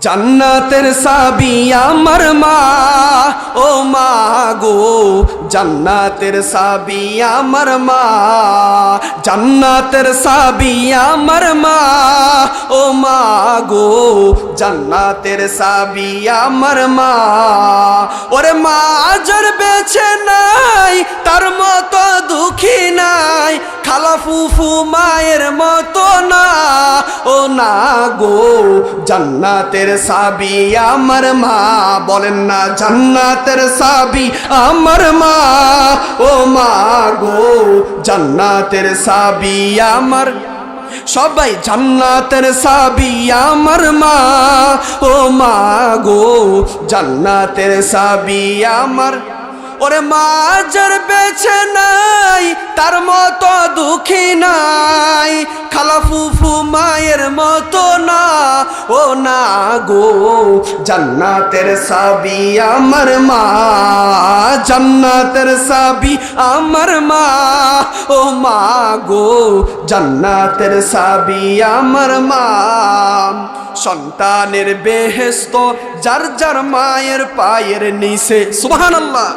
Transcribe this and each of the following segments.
জান্নাতের চাবি আমার মা, ও মা গো জান্নাতের চাবি আমার মা, জান্নাতের চাবি আমার মা, ও মা গো জান্নাতের চাবি আমার মা। ওরে মা যার বেঁচে নাই তার মতো দুঃখী নাই, খালা ফুফু মায়ের মতো না, ও না গো জান্নাতের চাবি আমার মা। বলেন না জান্নাতের চাবি আমার মা, ও মা গো জান্নাতের চাবি আমার। সবাই জান্নাতের চাবি আমার মা, ও মা গো জান্নাতের চাবি আমার। ওরে মা যার বেঁচে নাই তার মতো দুঃখী নাই, খালা ফুফু মায়ের মতো না, ও না গো জান্নাতের চাবি আমার মা, জান্নাতের চাবি আমার মা, ও মা গো জান্নাতের চাবি আমার মা। সন্তানের বেহেশত যার যার মায়ের পায়ের নিচে, সুবহানাল্লাহ।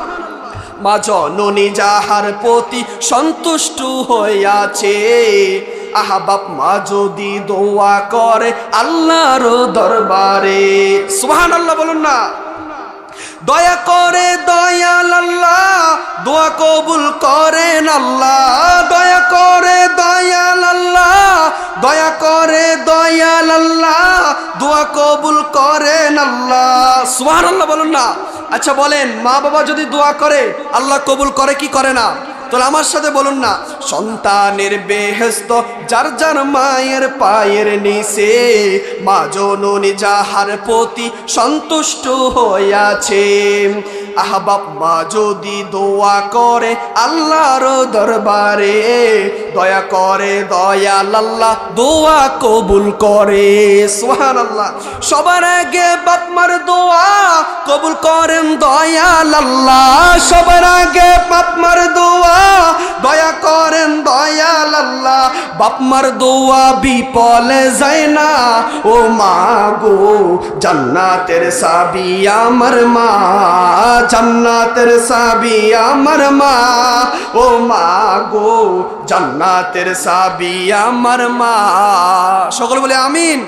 মা জননী যাহার প্রতি সন্তুষ্ট হইয়াছে, আহা বাপ মা যদি দোয়া করে আল্লাহর দরবারে, সুবহানাল্লাহ বলুন না। দয়া করে দয়াল আল্লাহ দোয়া কবুল করেন আল্লাহ, দয়া করে দয়াল আল্লাহ, দয়া করে দয়াল আল্লাহ দোয়া কবুল করেন আল্লাহ, সুবহানাল্লাহ বলুন না। আচ্ছা বলেন মা বাবা যদি দোয়া করে আল্লাহ কবুল করে কি করে না? তাহলে আমার সাথে বলুন না, সন্তানের বেহেশত যার যার মায়ের পায়ের নিচে, মা জননী যাহার প্রতি সন্তুষ্ট হইয়াছে, আহা বাপ মা যদি দোয়া করে আল্লাহর দরবারে, দয়া করে দয়াল আল্লাহ দোয়া কবুল করে, সুবহানাল্লাহ। সবার আগে বাপ মার দোয়া কবুল করেন দয়াল আল্লাহ, সবার আগে বাপ মার দোয়া দয়া করেন দয়াল আল্লাহ। বাপ মার দোয়া বিফলে যায় না, ও মা গো জান্নাতের চাবি আমার মা, জান্নাতের চাবি আমার মা, ও মা গো জান্নাতের চাবি আমার মা। সকলে বলে আমিন।